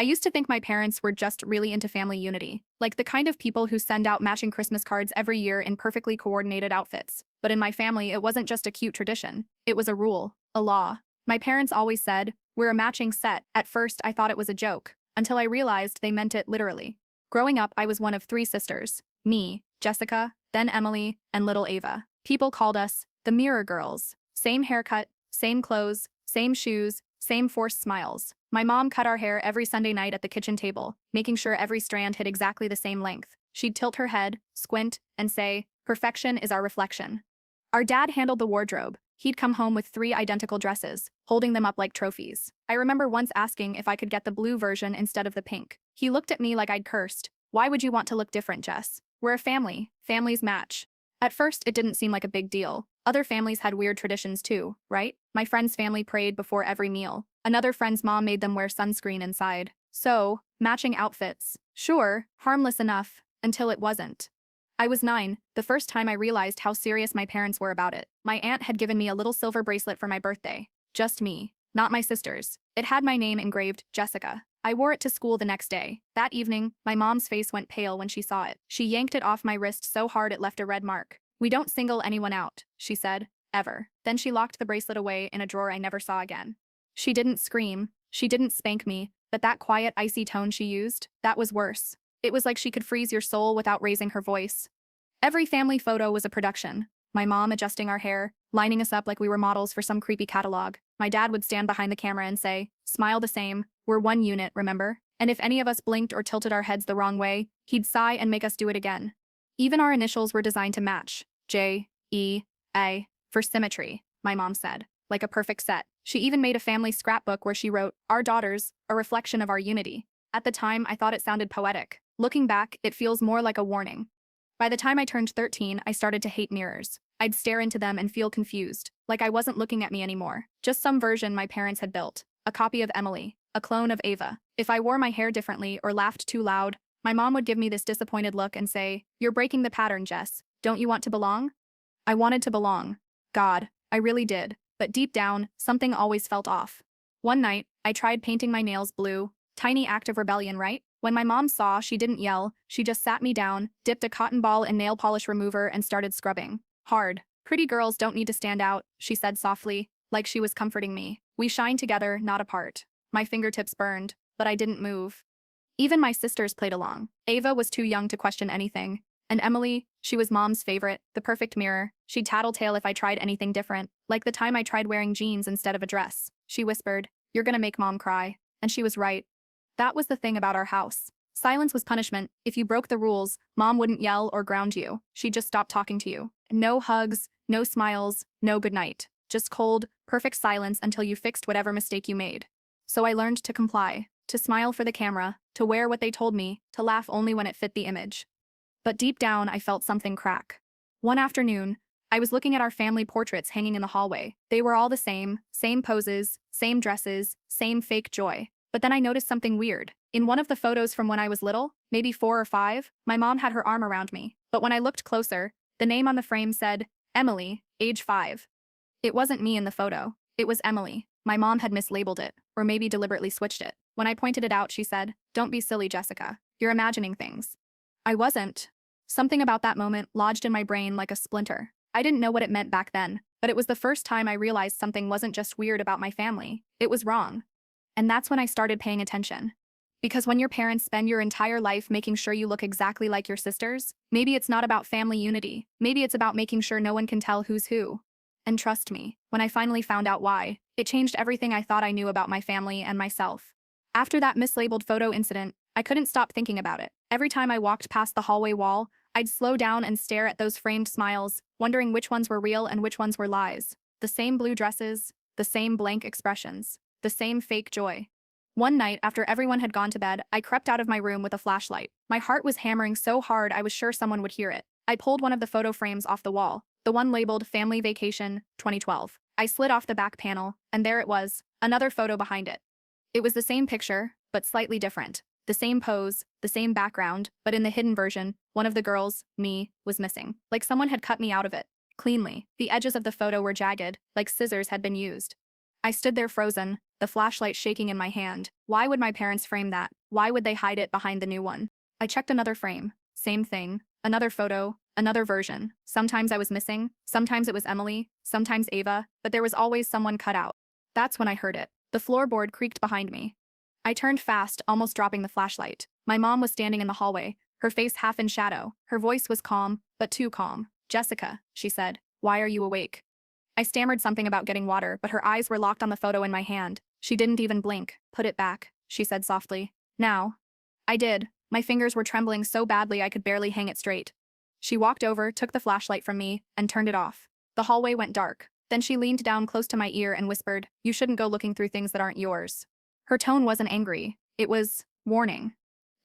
used to think my parents were just really into family unity, like the kind of people who send out matching Christmas cards every year in perfectly coordinated outfits. But in my family, it wasn't just a cute tradition. It was a rule, a law. My parents always said, "We're a matching set." At first, I thought it was a joke, until I realized they meant it literally. Growing up, I was one of three sisters: me, Jessica, then Emily, and little Ava. People called us the Mirror Girls. Same haircut, same clothes, same shoes, same forced smiles. My mom cut our hair every Sunday night at the kitchen table, making sure every strand hit exactly the same length. She'd tilt her head, squint, and say, "Perfection is our reflection." Our dad handled the wardrobe. He'd come home with three identical dresses, holding them up like trophies. I remember once asking if I could get the blue version instead of the pink. He looked at me like I'd cursed. "Why would you want to look different, Jess? We're a family. Families match." At first, it didn't seem like a big deal. Other families had weird traditions too, right? My friend's family prayed before every meal. Another friend's mom made them wear sunscreen inside. So, matching outfits. Sure, harmless enough, until it wasn't. I was 9, the first time I realized how serious my parents were about it. My aunt had given me a little silver bracelet for my birthday. Just me, not my sisters. It had my name engraved, Jessica. I wore it to school the next day. That evening, my mom's face went pale when she saw it. She yanked it off my wrist so hard it left a red mark. "We don't single anyone out," she said, ever. Then she locked the bracelet away in a drawer I never saw again. She didn't scream, she didn't spank me, but that quiet, icy tone she used, that was worse. It was like she could freeze your soul without raising her voice. Every family photo was a production. My mom adjusting our hair, lining us up like we were models for some creepy catalog. My dad would stand behind the camera and say, "Smile the same, we're one unit, remember?" And if any of us blinked or tilted our heads the wrong way, he'd sigh and make us do it again. Even our initials were designed to match. J, E, A, for symmetry, my mom said, like a perfect set. She even made a family scrapbook where she wrote, "Our daughters, a reflection of our unity." At the time, I thought it sounded poetic. Looking back, it feels more like a warning. By the time I turned 13, I started to hate mirrors. I'd stare into them and feel confused, like I wasn't looking at me anymore. Just some version my parents had built. A copy of Emily, a clone of Ava. If I wore my hair differently or laughed too loud, my mom would give me this disappointed look and say, "You're breaking the pattern, Jess. Don't you want to belong?" I wanted to belong. God, I really did. But deep down, something always felt off. One night, I tried painting my nails blue. Tiny act of rebellion, right? When my mom saw, she didn't yell. She just sat me down, dipped a cotton ball in nail polish remover, and started scrubbing. Hard. "Pretty girls don't need to stand out," she said softly, like she was comforting me. "We shine together, not apart." My fingertips burned, but I didn't move. Even my sisters played along. Ava was too young to question anything. And Emily, she was mom's favorite, the perfect mirror. She'd tattletale if I tried anything different, like the time I tried wearing jeans instead of a dress. She whispered, "You're gonna make mom cry." And she was right. That was the thing about our house. Silence was punishment. If you broke the rules, mom wouldn't yell or ground you. She'd just stop talking to you. No hugs, no smiles, no goodnight. Just cold, perfect silence until you fixed whatever mistake you made. So I learned to comply, to smile for the camera, to wear what they told me, to laugh only when it fit the image. But deep down, I felt something crack. One afternoon, I was looking at our family portraits hanging in the hallway. They were all the same poses, same dresses, same fake joy. But then I noticed something weird. In one of the photos from when I was little, maybe 4 or 5, my mom had her arm around me. But when I looked closer, the name on the frame said, "Emily, age 5." It wasn't me in the photo. It was Emily. My mom had mislabeled it, or maybe deliberately switched it. When I pointed it out, she said, "Don't be silly, Jessica. You're imagining things." I wasn't. Something about that moment lodged in my brain like a splinter. I didn't know what it meant back then, but it was the first time I realized something wasn't just weird about my family. It was wrong. And that's when I started paying attention. Because when your parents spend your entire life making sure you look exactly like your sisters, maybe it's not about family unity. Maybe it's about making sure no one can tell who's who. And trust me, when I finally found out why, it changed everything I thought I knew about my family and myself. After that mislabeled photo incident, I couldn't stop thinking about it. Every time I walked past the hallway wall, I'd slow down and stare at those framed smiles, wondering which ones were real and which ones were lies. The same blue dresses, the same blank expressions, the same fake joy. One night, after everyone had gone to bed, I crept out of my room with a flashlight. My heart was hammering so hard I was sure someone would hear it. I pulled one of the photo frames off the wall, the one labeled Family Vacation 2012. I slid off the back panel, and there it was, another photo behind it. It was the same picture, but slightly different. The same pose, the same background, but in the hidden version, one of the girls, me, was missing. Like someone had cut me out of it. Cleanly. The edges of the photo were jagged, like scissors had been used. I stood there frozen, the flashlight shaking in my hand. Why would my parents frame that? Why would they hide it behind the new one? I checked another frame. Same thing. Another photo. Another version. Sometimes I was missing. Sometimes it was Emily. Sometimes Ava. But there was always someone cut out. That's when I heard it. The floorboard creaked behind me. I turned fast, almost dropping the flashlight. My mom was standing in the hallway, her face half in shadow. Her voice was calm, but too calm. "Jessica," she said, "why are you awake?" I stammered something about getting water, but her eyes were locked on the photo in my hand. She didn't even blink. "Put it back," she said softly. "Now." I did. My fingers were trembling so badly I could barely hang it straight. She walked over, took the flashlight from me, and turned it off. The hallway went dark. Then she leaned down close to my ear and whispered, "You shouldn't go looking through things that aren't yours." Her tone wasn't angry. It was warning.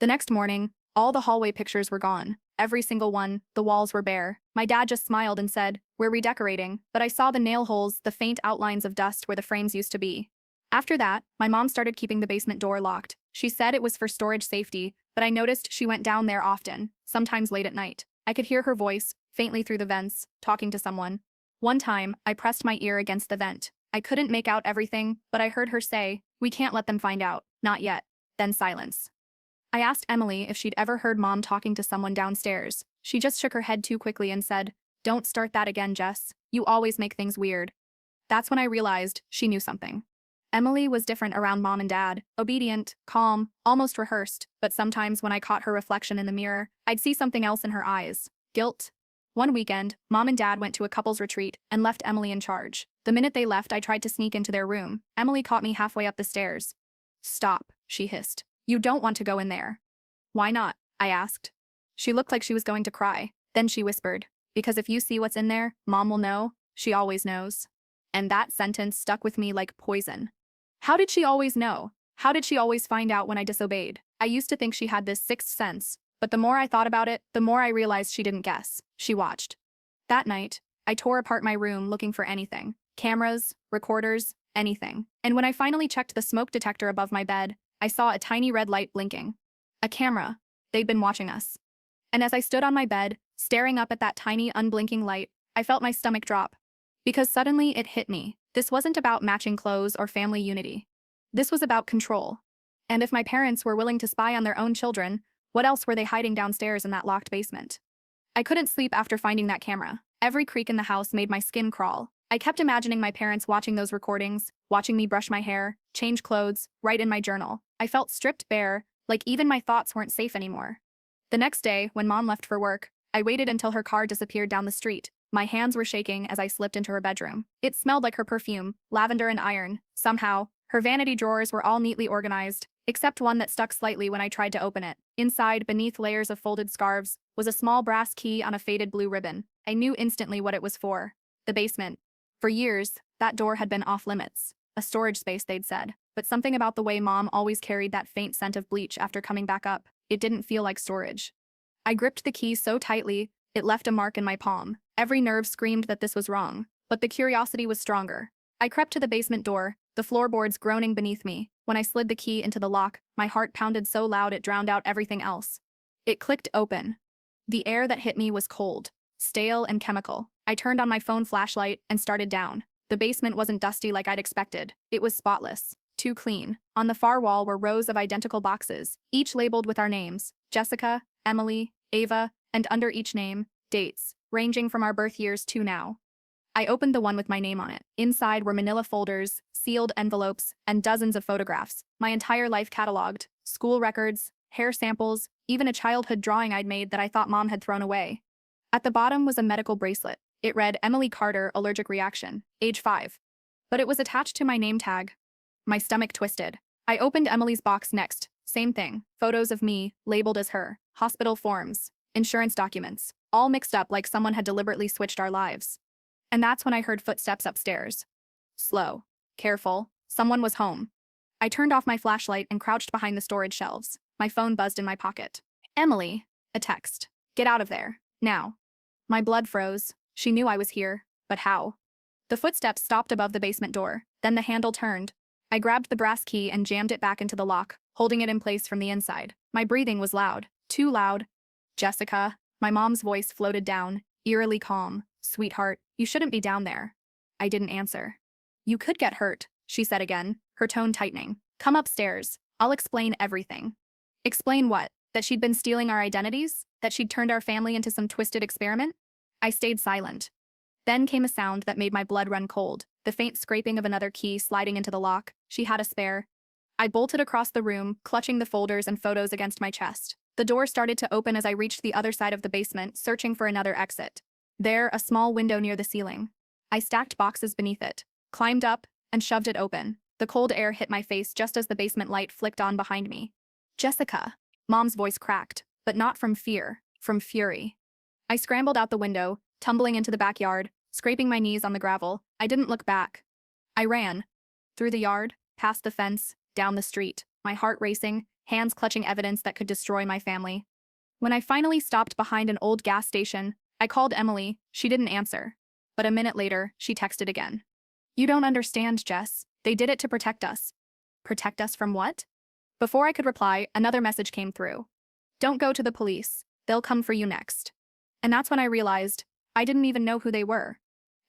The next morning, all the hallway pictures were gone. Every single one. The walls were bare. My dad just smiled and said, "We're redecorating," but I saw the nail holes, the faint outlines of dust where the frames used to be. After that, my mom started keeping the basement door locked. She said it was for storage safety, but I noticed she went down there often, sometimes late at night. I could hear her voice, faintly through the vents, talking to someone. One time, I pressed my ear against the vent. I couldn't make out everything, but I heard her say, "We can't let them find out. Not yet." Then silence. I asked Emily if she'd ever heard Mom talking to someone downstairs. She just shook her head too quickly and said, "Don't start that again, Jess. You always make things weird." That's when I realized she knew something. Emily was different around Mom and Dad, obedient, calm, almost rehearsed, but sometimes when I caught her reflection in the mirror, I'd see something else in her eyes. Guilt. One weekend, Mom and Dad went to a couples retreat and left Emily in charge. The minute they left, I tried to sneak into their room. Emily caught me halfway up the stairs. "Stop," she hissed. "You don't want to go in there." "Why not?" I asked. She looked like she was going to cry. Then she whispered, "Because if you see what's in there, Mom will know. She always knows." And that sentence stuck with me like poison. How did she always know? How did she always find out when I disobeyed? I used to think she had this sixth sense, but the more I thought about it, the more I realized she didn't guess. She watched. That night, I tore apart my room looking for anything. Cameras, recorders, anything. And when I finally checked the smoke detector above my bed, I saw a tiny red light blinking. A camera. They'd been watching us. And as I stood on my bed, staring up at that tiny, unblinking light, I felt my stomach drop. Because suddenly it hit me. This wasn't about matching clothes or family unity. This was about control. And if my parents were willing to spy on their own children, what else were they hiding downstairs in that locked basement? I couldn't sleep after finding that camera. Every creak in the house made my skin crawl. I kept imagining my parents watching those recordings, watching me brush my hair, change clothes, write in my journal. I felt stripped bare, like even my thoughts weren't safe anymore. The next day, when Mom left for work, I waited until her car disappeared down the street. My hands were shaking as I slipped into her bedroom. It smelled like her perfume, lavender and iron. Somehow, her vanity drawers were all neatly organized, except one that stuck slightly when I tried to open it. Inside, beneath layers of folded scarves, was a small brass key on a faded blue ribbon. I knew instantly what it was for. The basement. For years, that door had been off limits. A storage space, they'd said. But something about the way Mom always carried that faint scent of bleach after coming back up, it didn't feel like storage. I gripped the key so tightly, it left a mark in my palm. Every nerve screamed that this was wrong, but the curiosity was stronger. I crept to the basement door, the floorboards groaning beneath me. When I slid the key into the lock, my heart pounded so loud it drowned out everything else. It clicked open. The air that hit me was cold, stale and chemical. I turned on my phone flashlight and started down. The basement wasn't dusty like I'd expected. It was spotless, too clean. On the far wall were rows of identical boxes, each labeled with our names: Jessica, Emily, Ava, and under each name, dates, ranging from our birth years to now. I opened the one with my name on it. Inside were manila folders, sealed envelopes, and dozens of photographs. My entire life cataloged, school records, hair samples, even a childhood drawing I'd made that I thought Mom had thrown away. At the bottom was a medical bracelet. It read Emily Carter, allergic reaction, age 5. But it was attached to my name tag. My stomach twisted. I opened Emily's box next. Same thing. Photos of me, labeled as her. Hospital forms. Insurance documents. All mixed up like someone had deliberately switched our lives. And that's when I heard footsteps upstairs. Slow. Careful. Someone was home. I turned off my flashlight and crouched behind the storage shelves. My phone buzzed in my pocket. "Emily." A text. "Get out of there. Now." My blood froze. She knew I was here, but how? The footsteps stopped above the basement door. Then the handle turned. I grabbed the brass key and jammed it back into the lock, holding it in place from the inside. My breathing was loud. Too loud. "Jessica." My mom's voice floated down, eerily calm. "Sweetheart, you shouldn't be down there." I didn't answer. "You could get hurt," she said again, her tone tightening. Come upstairs. I'll explain everything. Explain what? That she'd been stealing our identities? That she'd turned our family into some twisted experiment? I stayed silent. Then came a sound that made my blood run cold, the faint scraping of another key sliding into the lock. She had a spare. I bolted across the room, clutching the folders and photos against my chest. The door started to open as I reached the other side of the basement, searching for another exit. There, a small window near the ceiling. I stacked boxes beneath it, climbed up, and shoved it open. The cold air hit my face just as the basement light flicked on behind me. Jessica. Mom's voice cracked, but not from fear, from fury. I scrambled out the window, tumbling into the backyard, scraping my knees on the gravel. I didn't look back. I ran. Through the yard, past the fence, down the street, my heart racing, hands clutching evidence that could destroy my family. When I finally stopped behind an old gas station, I called Emily. She didn't answer. But a minute later, she texted again. You don't understand, Jess. They did it to protect us. Protect us from what? Before I could reply, another message came through. Don't go to the police. They'll come for you next. And that's when I realized I didn't even know who they were.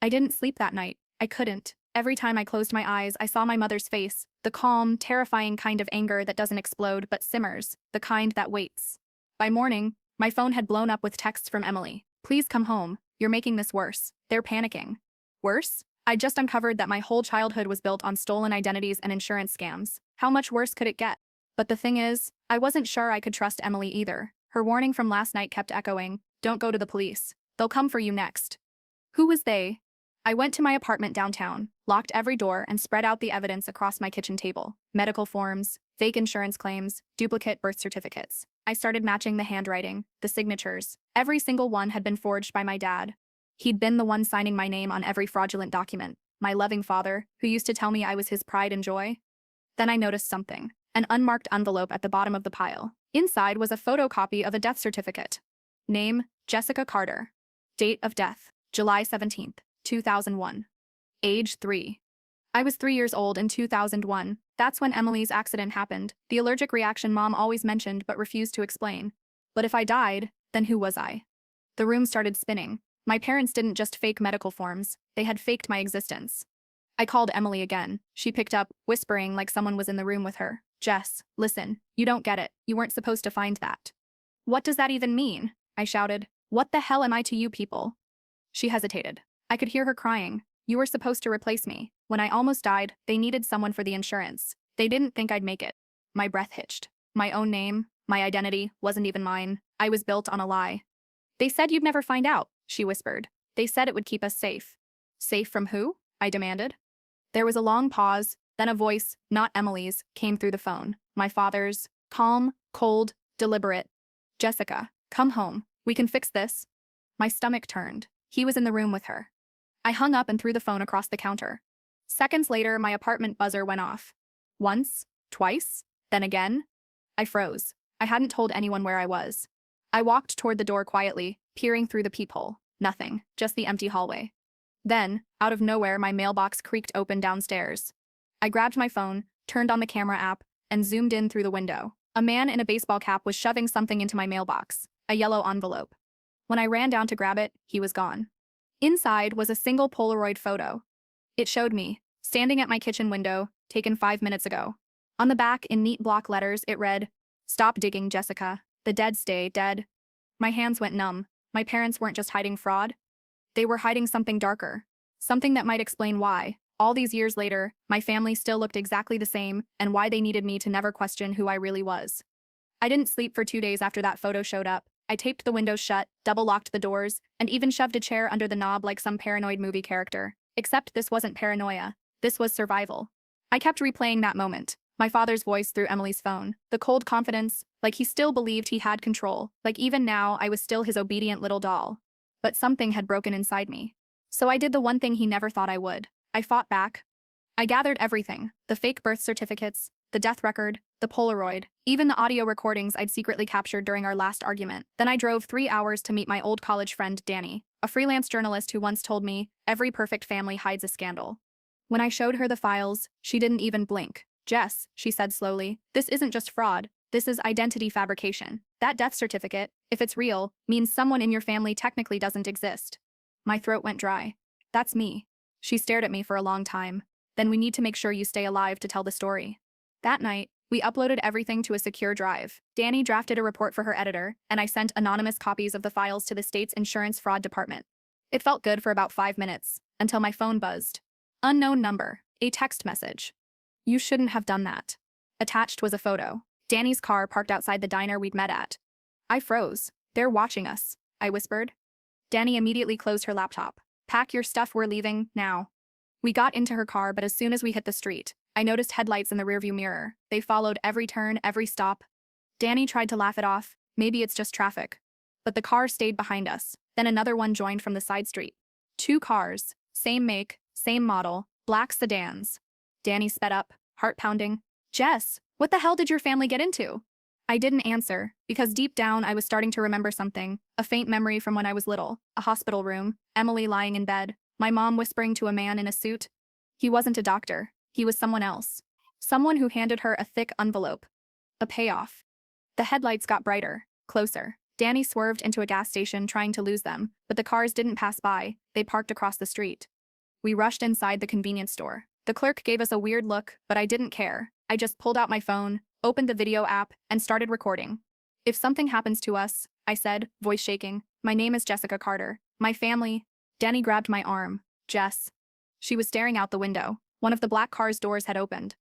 I didn't sleep that night. I couldn't. Every time I closed my eyes, I saw my mother's face, the calm, terrifying kind of anger that doesn't explode but simmers, the kind that waits. By morning, my phone had blown up with texts from Emily. Please come home. You're making this worse. They're panicking. Worse? I just uncovered that my whole childhood was built on stolen identities and insurance scams. How much worse could it get? But the thing is, I wasn't sure I could trust Emily either. Her warning from last night kept echoing. Don't go to the police. They'll come for you next. Who was they? I went to my apartment downtown, locked every door, and spread out the evidence across my kitchen table. Medical forms, fake insurance claims, duplicate birth certificates. I started matching the handwriting, the signatures. Every single one had been forged by my dad. He'd been the one signing my name on every fraudulent document. My loving father, who used to tell me I was his pride and joy. Then I noticed something. An unmarked envelope at the bottom of the pile. Inside was a photocopy of a death certificate. Name, Jessica Carter. Date of death, July 17th, 2001. Age 3. I was 3 years old in 2001. That's when Emily's accident happened, the allergic reaction Mom always mentioned but refused to explain. But if I died, then who was I? The room started spinning. My parents didn't just fake medical forms, they had faked my existence. I called Emily again. She picked up, whispering like someone was in the room with her. Jess, listen, you don't get it. You weren't supposed to find that. What does that even mean? I shouted. What the hell am I to you people? She hesitated. I could hear her crying. You were supposed to replace me. When I almost died, they needed someone for the insurance. They didn't think I'd make it. My breath hitched. My own name, my identity, wasn't even mine. I was built on a lie. They said you'd never find out, she whispered. They said it would keep us safe. Safe from who? I demanded. There was a long pause, then a voice, not Emily's, came through the phone. My father's, calm, cold, deliberate. Jessica, come home. We can fix this. My stomach turned. He was in the room with her. I hung up and threw the phone across the counter. Seconds later, my apartment buzzer went off. Once, twice, then again. I froze. I hadn't told anyone where I was. I walked toward the door quietly, peering through the peephole. Nothing, just the empty hallway. Then, out of nowhere, my mailbox creaked open downstairs. I grabbed my phone, turned on the camera app, and zoomed in through the window. A man in a baseball cap was shoving something into my mailbox, a yellow envelope. When I ran down to grab it, he was gone. Inside was a single Polaroid photo. It showed me, standing at my kitchen window, taken 5 minutes ago. On the back, in neat block letters, it read, "Stop digging, Jessica. The dead stay dead." My hands went numb. My parents weren't just hiding fraud. They were hiding something darker. Something that might explain why, all these years later, my family still looked exactly the same and why they needed me to never question who I really was. I didn't sleep for 2 days after that photo showed up. I taped the windows shut, double-locked the doors, and even shoved a chair under the knob like some paranoid movie character. Except this wasn't paranoia. This was survival. I kept replaying that moment. My father's voice through Emily's phone. The cold confidence, like he still believed he had control, like even now I was still his obedient little doll. But something had broken inside me. So I did the one thing he never thought I would. I fought back. I gathered everything, the fake birth certificates, the death record, the Polaroid, even the audio recordings I'd secretly captured during our last argument. Then I drove 3 hours to meet my old college friend Danny, a freelance journalist who once told me, every perfect family hides a scandal. When I showed her the files, she didn't even blink. Jess, she said slowly, this isn't just fraud, this is identity fabrication. That death certificate, if it's real, means someone in your family technically doesn't exist. My throat went dry. That's me. She stared at me for a long time. then we need to make sure you stay alive to tell the story. That night, we uploaded everything to a secure drive. Danny drafted a report for her editor, and I sent anonymous copies of the files to the state's insurance fraud department. It felt good for about 5 minutes, until my phone buzzed. Unknown number, a text message. You shouldn't have done that. Attached was a photo. Danny's car parked outside the diner we'd met at. I froze. They're watching us, I whispered. Danny immediately closed her laptop. Pack your stuff, we're leaving, now. We got into her car, but as soon as we hit the street, I noticed headlights in the rearview mirror. They followed every turn, every stop. Danny tried to laugh it off. Maybe it's just traffic. But the car stayed behind us. Then another one joined from the side street. 2 cars, same make, same model, black sedans. Danny sped up, heart pounding. Jess, what the hell did your family get into? I didn't answer, because deep down I was starting to remember something, a faint memory from when I was little, a hospital room, Emily lying in bed, my mom whispering to a man in a suit. He wasn't a doctor, he was someone else. Someone who handed her a thick envelope. A payoff. The headlights got brighter, closer. Danny swerved into a gas station trying to lose them, but the cars didn't pass by, they parked across the street. We rushed inside the convenience store. The clerk gave us a weird look, but I didn't care. I just pulled out my phone, opened the video app, and started recording. If something happens to us, I said, voice shaking, my name is Jessica Carter. My family. Danny grabbed my arm. Jess. She was staring out the window. One of the black car's doors had opened.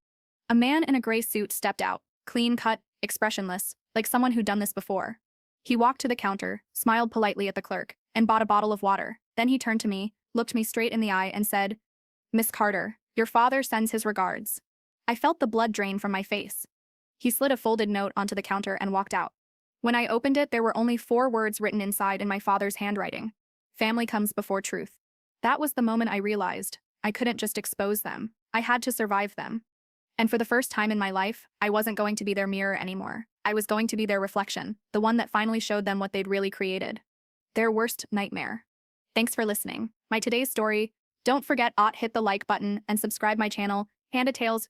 A man in a gray suit stepped out, clean cut, expressionless, like someone who'd done this before. He walked to the counter, smiled politely at the clerk, and bought a bottle of water. Then he turned to me, looked me straight in the eye, and said, Miss Carter, your father sends his regards. I felt the blood drain from my face. He slid a folded note onto the counter and walked out. When I opened it, there were only 4 words written inside in my father's handwriting. Family comes before truth. That was the moment I realized I couldn't just expose them. I had to survive them. And for the first time in my life, I wasn't going to be their mirror anymore. I was going to be their reflection, the one that finally showed them what they'd really created. Their worst nightmare. Thanks for listening. My today's story. Don't forget hit the like button and subscribe my channel, Panda Tales.